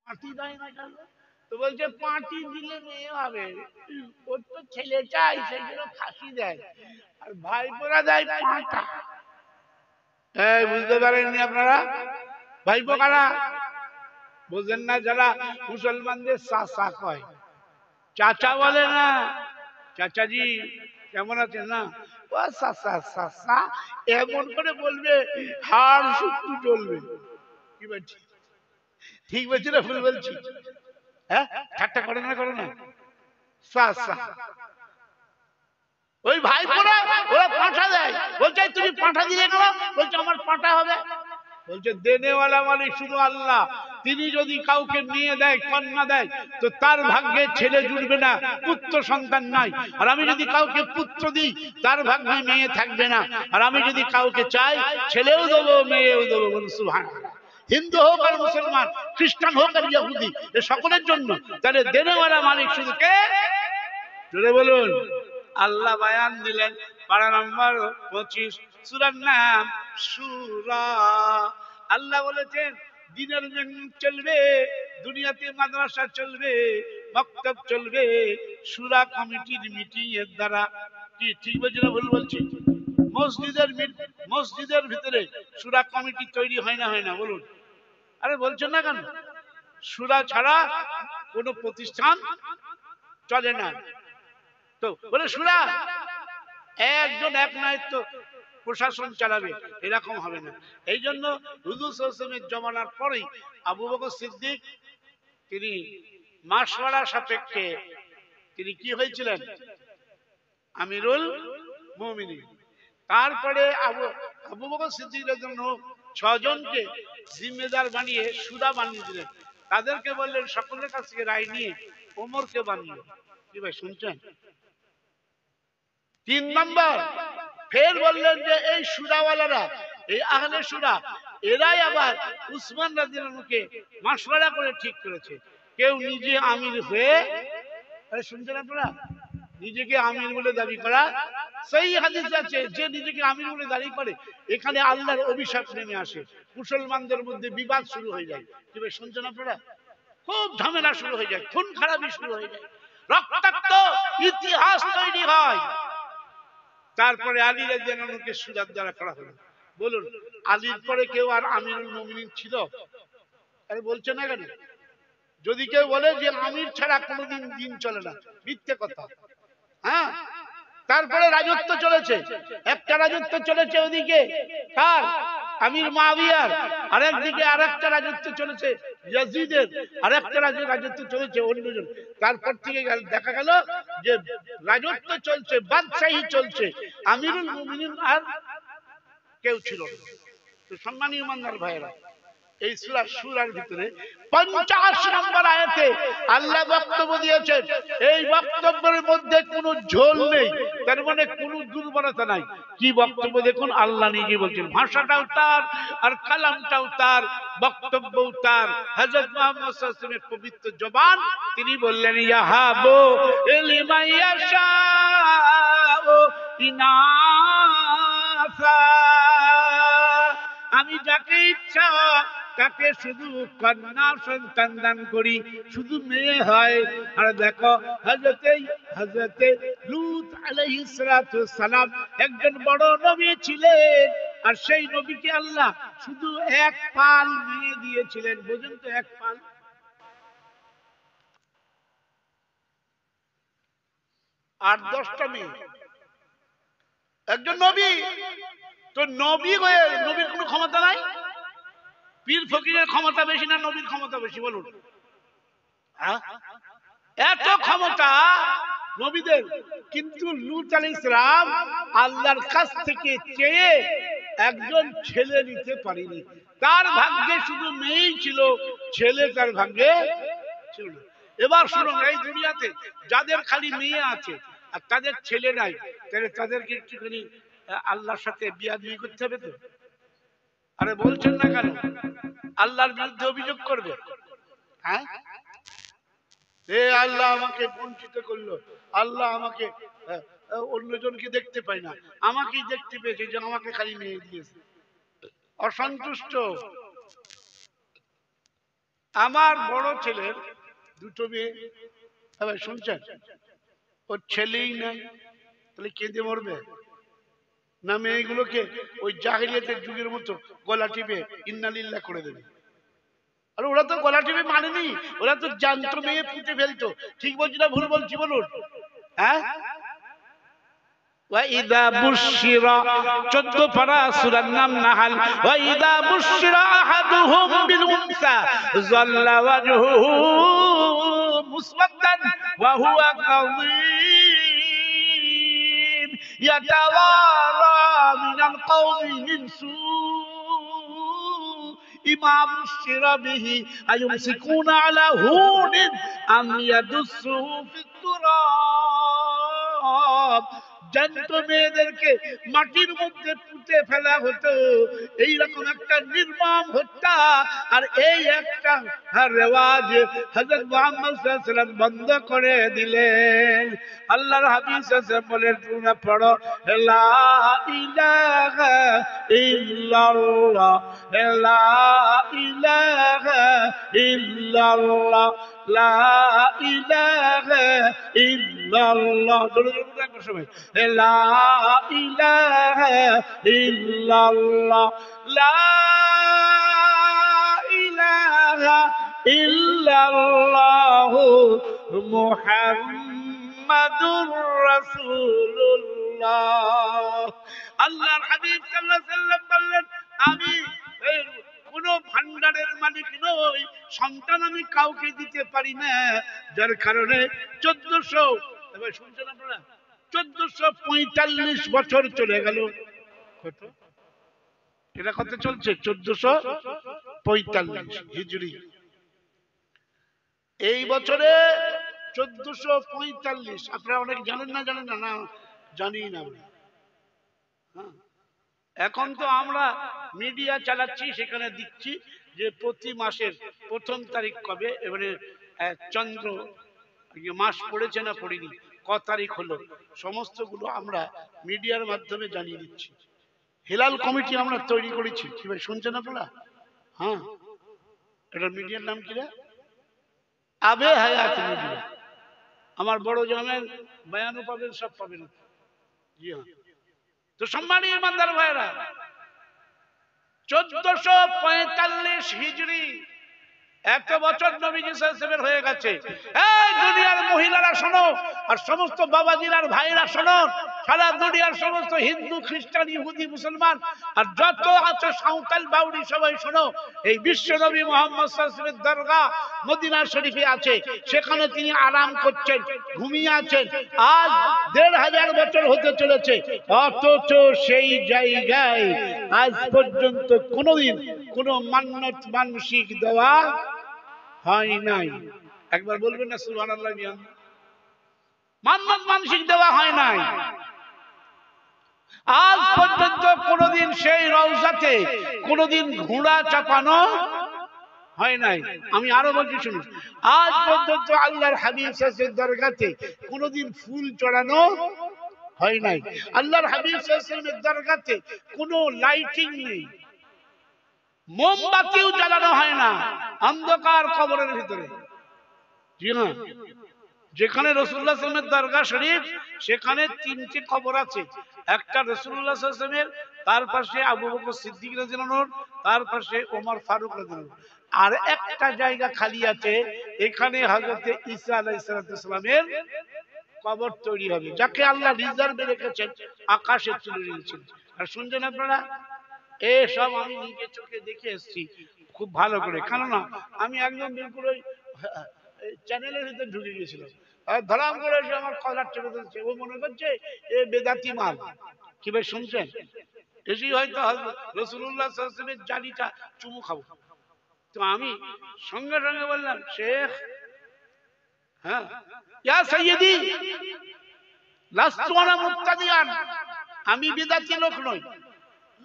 পাঁটি দেয় না কেন? তো বলছে পাঁটি দিলে মেয়ে হবে, ওর তো ছেলে চাই, সেই জন্য ফাঁসি দেয়, আর ভাইপোরা দেয় পাঁটা। এই বুঝতে পারেননি আপনারা? ভাইপো কারা বোঝেন না? যারা মুসলমানদের চাচা কয়, চাচা বলে না, চাচাজি কেমন আছেন না, ও চাচা চাচা এমন করে বলবে হাড় শুক্তি চলবে। কি বলছি, ঠিক বলছি না ভুল বলছি? হ্যাঁ, ঠাট্টা করে না, করে না? চাচা ওই ভাইপোরা ওরা পাঁঠা দেয়, বলছে তুমি পাঁঠা দিলে কেন? বলছে আমার পাঁঠা হবে। বলছে দেনেওয়ালা মালিক শুধু আল্লাহ, তিনি যদি কাউকে মেয়ে দেয়, কন্যা দেয়, তো তার ভাগ্যে ছেলে জুড়বে না, পুত্র সন্তান নাই। আর আমি যদি কাউকে পুত্র দিই, তার ভাগ্যে মেয়ে থাকবে না। আর আমি যদি কাউকে চাই, ছেলেও দেবো মেয়েও দেবো। বলুন সুবহানাল্লাহ। হিন্দু হোক আর মুসলমান, খ্রিস্টান হোক আর ইহুদি, এ সকলের জন্য। তাহলে দেনেওয়ালা মালিক শুধু কে? জোরে বলুন। আল্লাহ বায়ান দিলেন পারা নম্বর 25, সূরার নাম সূরা। আল্লাহ বলেছেন দিনের চলবে, দুনিয়াতে মাদ্রাসা চলবে, মক্তব চলবে, সূরা কমিটির মিটিং এর দ্বারা। কি ঠিক বলছি না ভুল বলছি? মসজিদের ভিতরে সূরা কমিটি তৈরি হয় না, হয় না? বলুন। আরে বলছেন না কেন? সূরা ছাড়া কোনো প্রতিষ্ঠান চলে না। তো বলে সূরা একজন এক নায়িত্ব প্রশাসন চালাবে, এরকম হবে না। এই জন্য হুজুর সাল্লাল্লাহু আলাইহি ওয়াসাল্লামের জমানার পরেই আবু বকর সিদ্দিক তিনি মাশওয়ারা সাপেক্ষে তিনি কি হয়েছিলেন? আমিরুল মুমিনিন। তারপরে আবু বকর সিদ্দিকের জন্য 6 জনকে জিম্মেদার বানিয়ে সুরা বানিয়ে দিলেন। তাদেরকে বললেন সকলের কাছ থেকে রায় নিয়ে ওমরকে বানিয়ে। কি ভাই শুনছেন? 3 নম্বর ফের বললেন যে এই সুরাওয়ালারা, এই আহলে সুরা, এরাই আবার উসমান রাদিয়াল্লাহু আনহুকে মাশওয়ারা করে ঠিক করেছে। কেউ নিজে আমির হয়ে, শুনছেন আপনারা, নিজেকে আমির বলে দাবি করা। সেই হাদিস আছে যে নিজেকে আমির বলে দাবি করে, এখানে আল্লাহর অভিশাপ নেমে আসে, মুসলমানদের মধ্যে বিবাদ শুরু হয়ে যায়। কি ভাই শুনছেন আপনারা? খুব ঝামেলা শুরু হয়ে যায়, খুন খারাপি শুরু হয়ে যায়, রক্তাক্ত ইতিহাস তৈরি হয়। তারপরে আলী রাদিয়াল্লাহু আনহুকে সুরাত দ্বারা করা হলো। বলুন, আলীর পরে কেউ আর আমিরুল মুমিনিন ছিল? আরে বলছে না কেন? যদি কেউ বলে যে আমির ছাড়া কোনোদিন দিন চলে না, মিথ্যে কথা। হ্যাঁ, তারপরে রাজত্ব চলেছে, একটা রাজত্ব চলেছে ওদিকে কার? আমির মুআবিয়ার। আরেকদিকে আরেকটা রাজত্ব চলেছে ইয়াজিদের, আরেকটা রাজত্ব চলেছে অন্যজন। তারপর থেকে দেখা গেল যে রাজত্ব চলছে, বাদশাহী চলছে, আমিরুল মুমিনিন আর কেউ ছিল না। তো সম্মানীয় ইমানদার ভাইয়েরা, এই সূরা সূরার ভিতরে 50 নম্বর আয়াতে আল্লাহ বক্তব্য দিয়েছেন। এই বক্তব্যের মধ্যে কোনো ঝোল নেই, তার মানে কোনো দুর্বলতা নাই। কি বক্তব্য দেখুন, আল্লাহ নিজে বলছেন, ভাষাটাও তার আর কালামটাও তার, বক্তব্যও তার। হযরত মুহাম্মদ সাল্লাল্লাহু আলাইহি ওয়াসাল্লামের পবিত্র জবান, তিনি বললেন ইয়াহাবু লিমান ইয়াশাউ ইনাসা, আমি যাকে ইচ্ছা তাকে শুধু কন্যা সন্তান দান করি, শুধু মেয়ে হয়। আর দেখো হযরতে লূত আলাইহিস সালাতু সালাম একজন বড় নবী ছিলেন, আর সেই নবীকে আল্লাহ শুধু এক পাল মেয়ে দিয়েছিলেন। বুঝুন তো, এক পাল, 8-10টা মেয়ে, একজন নবী। তো নবী হয়ে নবীর কোনো ক্ষমতা নাই? পীর ফকিরের ক্ষমতা বেশি না নবীর ক্ষমতা বেশি? বলুন। এত ক্ষমতা নবীদের, কিন্তু লূত আলাইহিস সালাম আল্লাহর কাছ থেকে চেয়ে একজন ছেলে নিতে পারেনি। তার ভাগ্যে শুধু মেয়েই ছিল, ছেলে তার ভাগ্যে ছিল না। এবার শুনুন, এই দুনিয়াতে যাদের খালি মেয়ে আছে আর তাদের ছেলে নাই, তাহলে তাদেরকে একটুখানি আল্লাহর সাথে বিয়াদবি করতে হবে তো। আরে বলছেন না কেন? আল্লাহর বিরুদ্ধে অভিযোগ করবে। হ্যাঁ, এ আল্লাহ আমাকে বঞ্চিত করলো, আল্লাহ আমাকে অন্যজনকে দেখতে পাই না, আমাকেই দেখতে পেয়েছে যে আমাকে খালি মেয়ে দিয়েছে। অসন্তুষ্ট। আমার বড় ছেলের দুটো মেয়ে, ভাই শুনছেন, ওর ছেলেই নাই, তাহলে কেঁদে মরবে না? মেয়েগুলোকে ওই জাহিলিয়াতের যুগের মতো গলা টিপে ইন্নালিল্লাহ করে দেবে। আর ওরা তো গলা টিপে মানেনি, ওরা তো জানতো মেয়ে পুঁতে ফেলতো। ঠিক বলছি না ভুল বলছি বলুন? হ্যাঁ, وَإِذَا بُشِّرَ 14 পারা সূরার নাম নাহাল। وَإِذَا بُشِّرَ أَحَدُهُم بِالْأُنثَى ظَلَّ وَجْهُهُ مُسْوَدًّا وَهُوَ كَظِيمٌ يَتَوَارَى مِنَ الْقَوْمِ مِنْ سُوءِ مَا بُشِّرَ بِهِ أَيُمْسِكُونَ عَلَى هُونٍ أَمْ يَدُسُّهُ فِي التُّرَابِ। জানতো মেয়েদেরকে মাটির মধ্যে পুঁতে ফেলা হতো, এইরকম একটা নির্মম হত্যা। আর এই একটা রেওয়াজ হযরত মুহাম্মদ সাল্লাল্লাহু আলাইহি ওয়াসাল্লাম বন্ধ করে দিলেন। আল্লাহর হাবিব সাল্লাল্লাহু আলাইহি ওয়াসাল্লাম বলেন, তোমরা পড়ো লা ইলাহা ইল্লাল্লাহ, লা ইলাহা ইল্লাল্লাহ, লা ইলাহা ইল্লাল্লাহ। সবাই লা ইলাহা ইল্লাল্লাহ, লা ইলাহা ইল্লাল্লাহ মুহাম্মাদুর রাসূলুল্লাহ। আল্লাহর হাবিব সাল্লাল্লাহু আলাইহি ওয়াসাল্লাম বললেন, আমি কোন ভান্ডারের মালিক নই, সন্তান আমি কাউকে দিতে পারি না, যার কারণে 1400, এবার শুনছেন আপনারা, 1445 বছর চলে গেল। কত এটা কত চলছে? 1445 হিজরি। এই বছরে 1445। আপনারা অনেক জানেন না? জানেন না? না জানি না। এখন তো আমরা মিডিয়া চালাচ্ছি, সেখানে দিচ্ছি যে প্রতি মাসের প্রথম তারিখ কবে, এবারে চন্দ্র মাস পড়েছে না পড়েনি, ক তারিখ হলো, সমস্তগুলো আমরা মিডিয়ার মাধ্যমে জানিয়ে দিচ্ছি। হেলাল কমিটি আমরা তৈরি করেছি। কি ভাই শুনছেন আপনারা? হ্যাঁ, এটা মিডিয়ার নাম কি রে? আবে হায়াত মিডিয়া। আমার বড় জামের বয়ানও পাবেন, সব পাবেন। জি হ্যাঁ। তো সম্মানীয় ইমানদার ভাইরা, 1445 হিজরি, এত বছর নবীজি সাল্লাল্লাহু আলাইহি ওয়াসাল্লাম হয়ে গেছে। এই দুনিয়ার মহিলারা শোনো, আর সমস্ত বাবাজিরার ভাইরা শোনো, সারা দুনিয়ার সমস্ত হিন্দু, খ্রিস্টান, ইহুদি, মুসলমান আর যত আছে সাঁওতাল বাউরি সবাই শোনো। এই বিশ্ব নবী মুহাম্মদ সাল্লাল্লাহু আলাইহি ওয়াসাল্লামের দরগা মদিনা শরীফে আছে, সেখানে তিনি আরাম করছেন, ঘুমিয়ে আছেন। আজ 1500 বছর হতে চলেছে, অথচ সেই জায়গায় আজ পর্যন্ত কোনোদিন কোনো মান্নত মানসিক দেওয়া হয় নাই। একবার বলবেন না সুবহানাল্লাহ? মান্নত মানসিক দেওয়া হয় নাই। আজ পর্যন্ত কোনোদিন সেই রওজাতে কোনোদিন ঘোড়া চাপানো হয় নাই। আমি আরো বলছি শুনুন, আজ পর্যন্ত আল্লাহর হাবিব সাল্লাল্লাহু আলাইহি ওয়াসাল্লামের দরগাতে কোনোদিন ফুল চড়ানো হয় নাই। আল্লাহর হাবিব সাল্লাল্লাহু আলাইহি ওয়াসাল্লামের দরগাতে কোনো লাইটিং নেই, মোমবাতিও জ্বালানো হয় না, অন্ধকার কবরের ভিতরে। জি না, যেখানে রাসূলুল্লাহ সাল্লাল্লাহু আলাইহি ওয়াসাল্লামের দরগা শরীফ, সেখানে 3টে কবর আছে। একটা রাসূলুল্লাহ সাল্লাল্লাহু আলাইহি ওয়াসাল্লামের, তার পাশে আবু বকর সিদ্দিক রাদিয়াল্লাহু আনহু, তার পাশে ওমর ফারুক রাদিয়াল্লাহু আনহু। আর একটা জায়গা খালি আছে, এখানে হযরতে ঈসা আলাইহিস সালামের কবর তৈরি হবে, যাকে আল্লাহ রিজার্ভে রেখেছেন, আকাশে তুলে রেখেছেন। আর শুনছেন আপনারা, এসব আমি নিজে চোখে দেখে এসেছি খুব ভালো করে। কেননা আমি একদম বিলকুল ওই চ্যানেলের ভিতরে ঢুকে গিয়েছিলাম, ধরাম করে এসে আমার কলার চেপে ধরছে। ও মনে করছে এ বেদাতি মাল। কি ভাই শুনছেন? এসেই হয়তো রাসূলুল্লাহ সাল্লাল্লাহু আলাইহি ওয়াসাল্লামের জানিটা চুমু খাবো। তো আমি সঙ্গে সঙ্গে বললাম, শেখ, হ্যাঁ, ইয়া সাইয়্যিদি লাস্তু আনা মুবতাদিয়ান, আমি বিদাতি লোক নই।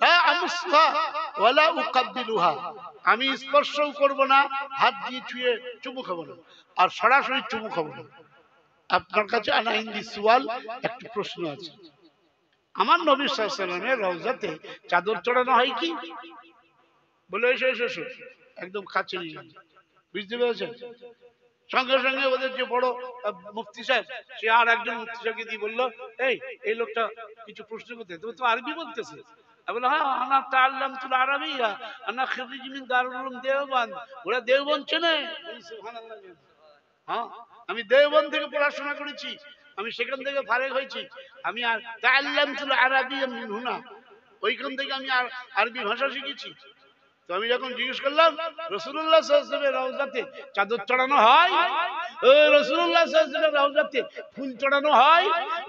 লা আমসুহা ওয়ালা উকাব্বিলুহা, আমি স্পর্শও করব না, হাত দিয়ে ছুঁয়ে চুমু খাবো না, আর সরাসরি চুমু খাবো না। আপনার কাছে আনা হিন্দি সুয়াল, একটি প্রশ্ন আছে। আমার নবী সাল্লাল্লাহু আলাইহি ওয়াসাল্লামের রওজাতে চাদর চড়ানো হয় কি? বলে এসো এসো এসো, একদম কাছে নিয়ে যান। বুঝতে পেরেছেন? সঙ্গে সঙ্গে ওদের যে বড় মুফতি সাহেব, সে আর একজন মুফতি সাহেবকে দিয়ে বললো, এই লোকটা কিছু প্রশ্ন করতে, তুমি তো আরবি বলতেছে। আমি বললাম, হ্যাঁ, আনা তাআল্লামতুল আরাবিয়া, আনা খারীজ মিন দারুল উলুম দেওবন্দ। ওরা দেওবন্দ চেনে? সুবহানাল্লাহ। হ্যাঁ, আমি দেওবন্দ থেকে পড়াশোনা করেছি, আমি সেখান থেকে ফারেগ হয়েছি। আমি আর তাআল্লামতুল আরাবিয়া মিন হুনা, ওইখান থেকে আমি আর আরবি ভাষা শিখেছি। তো আমি যখন জিজ্ঞেস করলাম, রাসূলুল্লাহ সাল্লাল্লাহু আলাইহি ওয়াসাল্লামের রওজাতে চাদর চড়ানো হয়? ও রাসূলুল্লাহ সাল্লাল্লাহু আলাইহি ওয়াসাল্লামের রওজাতে ফুল চড়ানো হয়?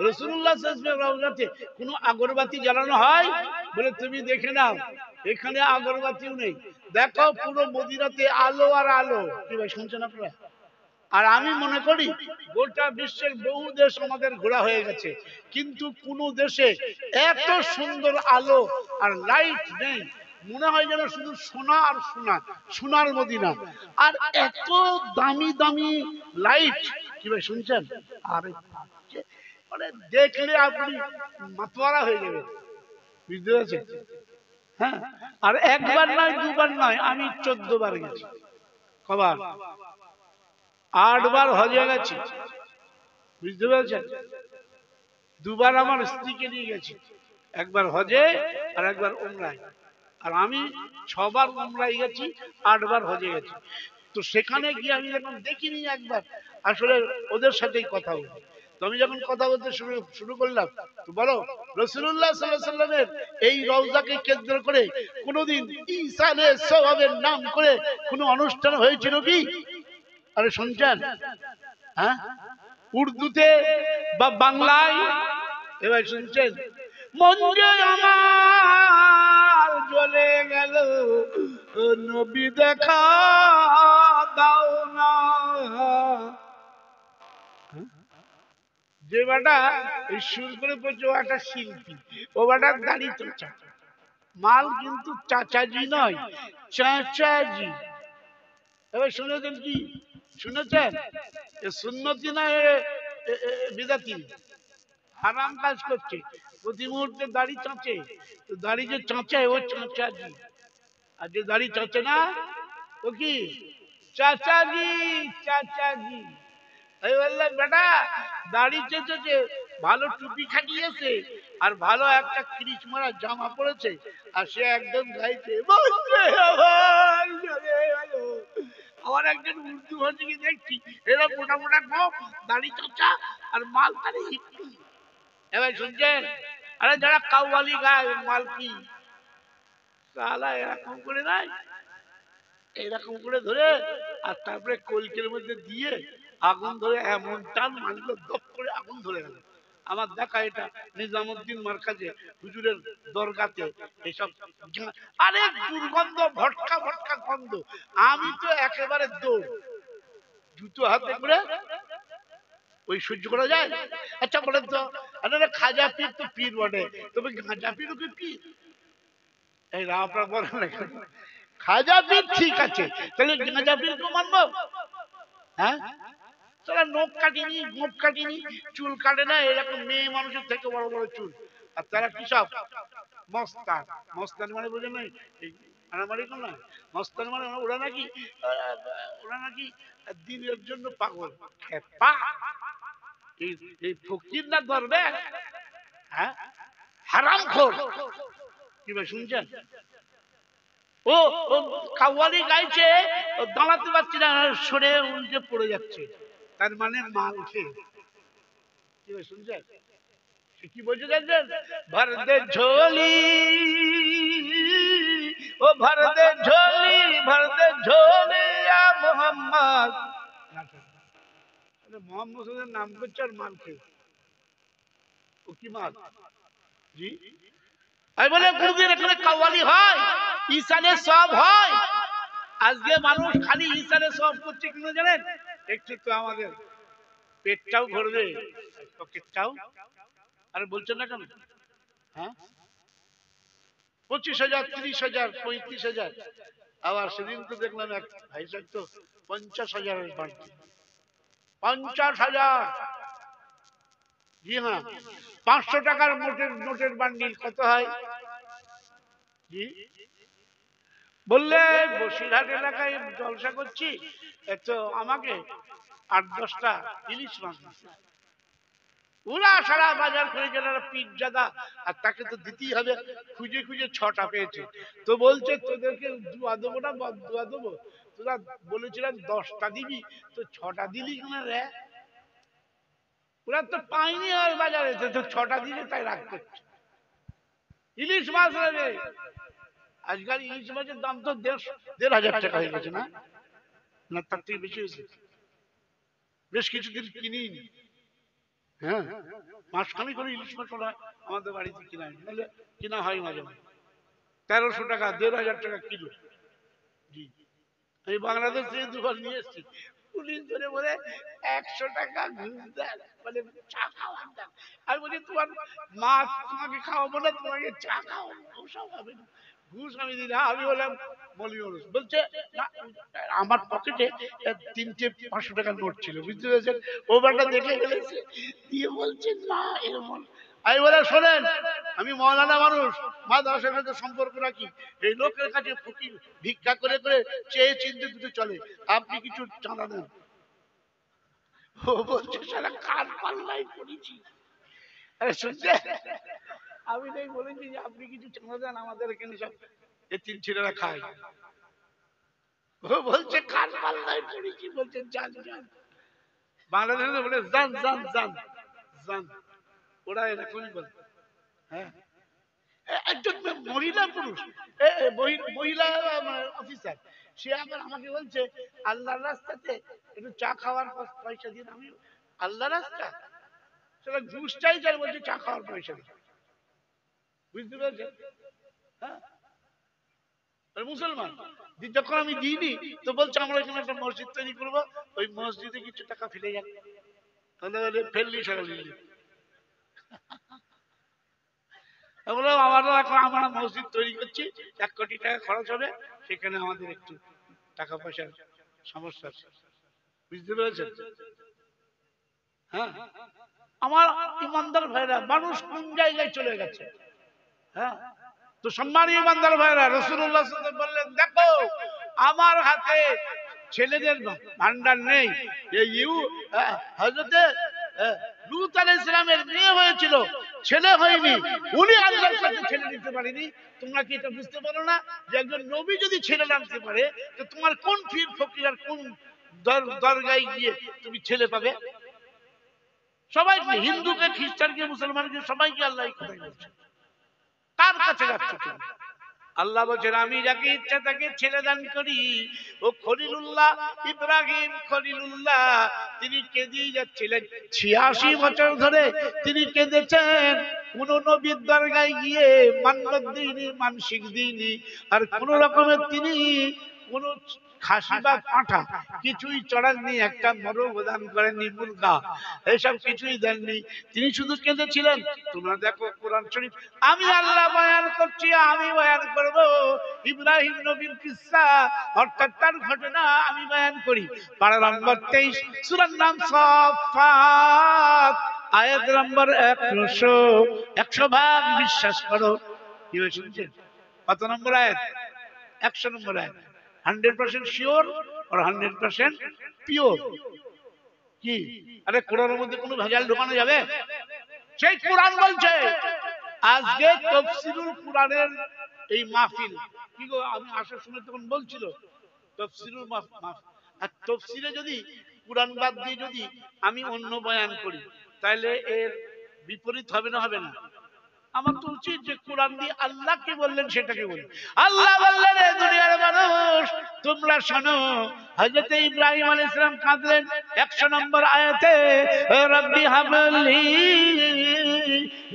রাসূলুল্লাহ সাল্লাল্লাহু আলাইহি ওয়াসাল্লামের রওজাতে কোনো আগরবাতি জ্বালানো হয়? বলে, তুমি দেখে নাও, এখানে আগরবাতিও নেই। দেখো পুরো মদিনাতে আলো আর আলো। কি ভাই, শুনছেন আপনারা? আর আমি মনে করি গোটা বিশ্বের বহু দেশ আমাদের ঘোরা হয়ে গেছে, কিন্তু কোন দেশে এত সুন্দর আলো আর লাইট নেই। মনে হয় যেন শুধু সোনা আর সোনা, সোনার মদিনা। আর এত দামি দামি লাইট। কি ভাই, শুনছেন? আরে মানে দেখলে আপনি মাতোয়ারা হয়ে যাবেন। বুঝতে পেরেছেন? হ্যাঁ, আর একবার নয়, দুবার নয়, আমি 14 বার গেছি। কবার? 8 বার হজে গেছি। বুঝতে পেরেছেন? দুবার আমার স্ত্রীকে নিয়ে গেছি, একবার হজে আর একবার উমরায়। আর আমি 6 বার উমরায় গেছি, 8 বার হজে গেছি। তো সেখানে গিয়ে আমি যখন দেখিনি একবার, আসলে ওদের সাথেই কথা বলি। তো আমি যখন কথা বলতে শুরু করলাম, তো বলো, রাসূলুল্লাহ সাল্লাল্লাহু আলাইহি ওয়াসাল্লামের এই রওজাকে কেন্দ্র করে কোনোদিন ঈসা আলাইহিস সালামের নাম করে কোনো অনুষ্ঠান হয়েছিল কি? আরে শুনছেন? হ্যাঁ, উর্দুতে বা বাংলায়? এবার শুনছেন? মন যে আমার জ্বলে গেল, নবী দেখা দাও না। যে বাটা এই সুর করে পড়ছে, ও একটা শিল্পী, ও বাটার দাড়ি চাচা। মাল কিন্তু চাচাজি নয়, চাচাজি। এবার শুনেছেন কি? শুনেছেন? এ সুন্নতি না বিদাতি? হারাম কাজ করছে, প্রতি মুহূর্তে দাড়ি চাঁচে। তো দাড়ি যে চাঁচায়, ও চাচাজি। আর যে দাড়ি চাঁচে না, ও কি? চাচাজি, চাচাজি। আমি বললাম, বেটা দাড়ি চেঁচেছে, ভালো টুপি খাটিয়েছে, আর ভালো একটা ক্রিচ মারা জামা পড়েছে, আর সে একদম গাইছে, আমার একজন উর্দু ভাষীকে দেখছি, এরা মোটা মোটা কম, দাড়ি চাঁচা, আর মাল তারে হিপ্পি। এবার শুনছেন? আরে যারা কাওয়ালি গায়, মাল কি সালা এরকম করে নাই, এরকম করে ধরে, আর তারপরে কলকের মধ্যে দিয়ে আগুন ধরে এমন টান মারলো, দপ করে আগুন ধরে গেল। আমার দেখা এটা নিজামুদ্দিন মার্কাজে হুজুরের দরগাতে এসব। আরে দুর্গন্ধ, ভটকা ভটকা গন্ধ। আমি তো একেবারে দৌড়, জুতো হাতে করে। ওই সহ্য করা যায়? আচ্ছা বলেন তো, আরে খাজা পীর তো পীর বটে, তবে গাঁজা পীরও কি পীর? এই আপনার বলেন না কেন? খাজা পীর ঠিক আছে, তাহলে গাঁজা পীরকে মানবো? হ্যাঁ, তারা নখ কাটিনি, গোপ কাটিনি, চুল কাটে না, এরকম মেয়ে মানুষের থেকে বড় বড় চুল। আর তারা কি সব মস্তান? মস্তান মানে বোঝেন নাই? মারামারি করো না। মস্তান মানে ওরা নাকি দিনের জন্য পাগল। খেপা! এই ফকির না দরবেশ? হ্যাঁ, হারামখোর। কি ভাই, শুনছেন? ও ও কাওয়ালি গাইছে, ও দাঁড়াতে পারছি না, সরে উল্টে পড়ে যাচ্ছে, তার মানে মাল খেয়ে। কি ভাই, শুনছেন? সে কি বলছে জানেন? ভর দে ঝোলি, ও ভর দে ঝোলি, ভর দে ঝোলি ইয়া মোহাম্মদ। মোহাম্মদের নাম করছে আর মাল খেয়ে। ও কি মাল? জি, আমি বলে কোনদিন এখানে কাওয়ালি হয়? ঈসানে সব হয়? আজকে মানুষ খালি ঈসানে সব করছে, কেন জানেন? একটু তো আমাদের পেটটাও ভরবে, পকেটটাও। আরে বলছেন না কেন? হ্যাঁ, 25,000, 30,000, 35,000। আবার সেদিন তো দেখলাম এক ভাই সাহেব তো 50,000-এর বাড়তি। 50,000! জি হ্যাঁ, 500 টাকার নোটের বান্ডিল কত হয়? জি, বললে বসিরহাট এলাকায় জলসা করছি, তো আমাকে 8-10টা ইলিশ মাছ দিচ্ছে। ওরা সারা বাজার করে গেল পিজ্জাদা, আর তাকে তো দিতেই হবে, খুঁজে খুঁজে 6টা পেয়েছে। তো বলছে তোদেরকে দুয়া দেবো না বদুয়া দেবো, তোরা বলেছিলাম 10টা দিবি, তো 6টা দিলি কেন রে? ওরা তো পাইনি আর বাজারে, তো 6টা দিলে তাই রাগ করছে। ইলিশ মাছ রে, আজকাল ইলিশ মাছের দাম তো 1,500 টাকা হয়ে গেছে, না না তার থেকে বেশি হয়েছে। বেশ কিছুদিন কিনিই নি। হ্যাঁ, মাসখানি করে ইলিশ মাছ ওরা আমাদের বাড়িতে কিনা হয়, নাহলে কিনা হয় মাঝে মাঝে 1300 টাকা 1,500 টাকা কিলো। জি, আমি বাংলাদেশ থেকে 2বার নিয়ে এসেছি। পুলিশ ধরে বলে 100 টাকা ঘুষ দেন, মানে চা খাওয়ার দেন। আমি বলি তোমার মাছ তোমাকে খাওয়াবো না, তোমাকে চা খাওয়াবো, ওসব হবে না, ঘুষ আমি দিই না। আমি বললাম মৌলী মানুষ, বলছে না, আমার পকেটে 3টে 500 টাকার নোট ছিল, বুঝতে পেরেছেন? ওভারটা দেখে ফেলেছে, দিয়ে বলছে না এরকম। আমি বলে শোনেন, আমি মৌলানা মানুষ, মাদ্রাসার সাথে সম্পর্ক রাখি, এই লোকের কাছে ফকির ভিক্ষা করে করে চেয়ে চিনতে দুটো চলে, আপনি কিছু চাঁদা দেন। ও বলছে সারা কান পাল্লাই পড়েছি। আরে শুনছে, আমি তাই বলেছি যে আপনি কিছু চাঁদা দেন, আমাদের এখানে সব এতিম ছেলেরা খায়। ও বলছে কান পাল্লাই পড়েছি, বলছে যান যান। বাংলাদেশে বলে যান যান যান যান, ওরা এরকমই বলে। হ্যাঁ, একজন মহিলা পুরুষ মহিলা অফিসার, সে আবার আমাকে বলছে আল্লাহর রাস্তাতে একটু চা খাওয়ার পয়সা দিন। আমি আল্লাহ রাস্তা, সেটা ঘুষ চাই, যার বলছে চা খাওয়ার পয়সা দিন, বুঝতে পেরেছেন? হ্যাঁ, মুসলমান যখন আমি দিইনি, তো বলছে আমরা এখানে একটা মসজিদ তৈরি করবো, ওই মসজিদে কিছু টাকা ফেলে যাবে। তাহলে ফেললি সারা দিল্লি। আমারও এখন আমরা মসজিদ তৈরি করছি, 1 কোটি টাকা খরচ হবে, সেখানে আমাদের একটু টাকা পয়সার সমস্যা আছে, বুঝতে পেরেছেন? হ্যাঁ, আমার ইমানদার ভাইরা, মানুষ কোন জায়গায় চলে গেছে। হ্যাঁ, তো সম্মানীয় ইমানদার ভাইরা, রাসূলুল্লাহ সাল্লাল্লাহু আলাইহি ওয়াসাল্লাম বললেন দেখো আমার হাতে ছেলেদের ভান্ডার নেই। হযরতে লূত আলাইহিস সালামের মেয়ে হয়েছিল, ছেলে হয়নি, উনি আল্লাহর কাছে ছেলে দিতে পারেনি। তোমরা কি এটা বুঝতে পারো না যে একজন নবী যদি ছেলে আনতে পারে, তো তোমার কোন পীর ফকির আর কোন দরগায় গিয়ে তুমি ছেলে পাবে? সবাইকে, হিন্দুকে খ্রিস্টানকে মুসলমানকে সবাইকে আল্লাহ এই কথাই বলছে। কার কাছে যাচ্ছ তুমি? আল্লাহ বলছেন আমি যাকে ইচ্ছা তাকে ছেলে দান করি। ও খলিলুল্লাহ ইব্রাহিম খলিলুল্লাহ, তিনি কেঁদেই যাচ্ছিলেন 86 বছর ধরে তিনি কেঁদেছেন, কোন নবীর দরগায় গিয়ে মান্নত দিইনি, মানসিক দিইনি, আর কোন রকমের তিনি কোন খাসি বা পাঁঠা কিছুই চড়াননি, একটা মরগ দান করেননি, মুরগা এসব কিছুই দেননি, তিনি শুধু কেঁদেছিলেন। তোমরা দেখো কোরআন শরীফ, আমি আল্লাহ বয়ান করছি, আমি বয়ান করব ইব্রাহিম নবীর কিসসা, অর্থাৎ তার ঘটনা আমি বয়ান করি। পারা নম্বর 23, সূরার নাম সাফাত, আয়াত নম্বর 100। 100 ভাগ বিশ্বাস করো। কি হয়েছে শুনছেন? কত নম্বর আয়াত? 100 নম্বর আয়াত। 100% শিওর আর 100% পিওর। কি? আরে কোরআনের মধ্যে কোনো ভেজাল ঢোকানো যাবে? সেই কোরআন বলছে, আজকে তাফসীরুল কোরআনের এই মাহফিল, কি গো আমি আসার সময় তখন বলছিল তাফসীরুল মাহফিল, আর তাফসীরে যদি কোরআন বাদ দিয়ে যদি আমি অন্য বয়ান করি, তাহলে এর বিপরীত হবে না হবে না? আমার তো উচিত যে কোরআন দিয়ে আল্লাহ কি বললেন সেটাকে বলি। আল্লাহ বললেন এই দুনিয়ার মানুষ তোমরা শোনো, হযরত ইব্রাহিম আলাইহিস সালাম কাঁদলেন 100 নম্বর আয়াতে, রব্বি হাবলি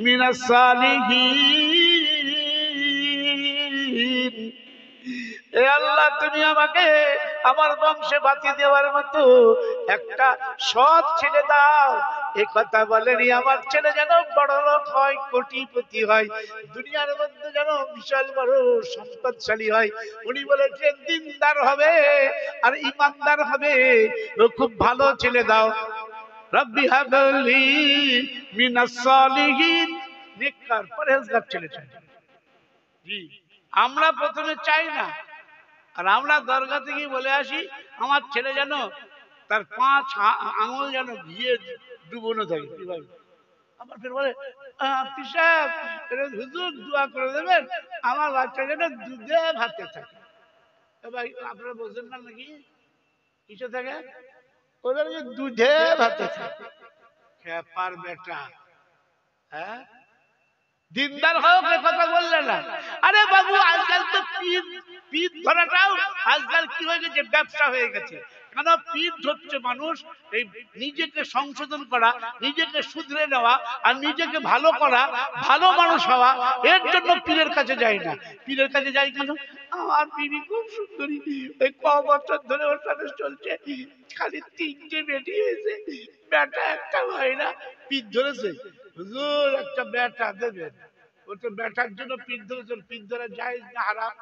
মিনাস সালিহিন, এ আল্লাহ তুমি আমাকে আমার বংশে বাঁচিয়ে দেওয়ার মতো একটা সৎ ছেলে দাও। এ কথা বলেনি আমার ছেলে যেন বড় লোক হয়, কোটিপতি হয়, দুনিয়ার মধ্যে যেন বিশাল বড় সম্পদশালী হয়। উনি বলেছেন দিনদার হবে আর ইমানদার হবে, ও খুব ভালো ছেলে দাও। রব্বি হাবলি মিনাস সালিহিন, নেককার পরহেজগার ছেলে চাই। জি, আমরা প্রথমে চাই না, আর আমরা দরগা থেকে বলে আসি আমার ছেলে যেন তার 5 আঙুল যেন ঘিয়ে ডুবোনো থাকে। কি ভাই? আবার ফের বলে পিসাব হুজুর দোয়া করে দেবেন আমার বাচ্চা যেন দুধে ভাতে থাকে। ভাই আপনারা বোঝেন না নাকি? কিসে থাকে? ওদের দুধে ভাতে থাকে। খেপার বেটা, হ্যাঁ দিনদার হোক এ কথা বললে না। আরে বাবু আজকাল তো পিঠ ধরাটাও আজকাল কি হয়ে গেছে, ব্যবসা হয়ে গেছে। কেন পিঠ ধরছে মানুষ? এই নিজেকে সংশোধন করা, নিজেকে শুধরে নেওয়া, আর নিজেকে ভালো করা, ভালো মানুষ হওয়া, এর জন্য পীরের কাছে যায় না। পীরের কাছে যাই কেন? আমার বিবি খুব সুন্দরী, ওই ক বছর ধরে ওর সাথে চলছে, খালি 3টে বেটি হয়েছে, বেটা একটা হয় না। পিঠ ধরেছে, হুজুর একটা বেটা দেবেন। ও তো বেটার জন্য পিঠ ধরেছেন, পিঠ ধরা জায়েজ না হারাম?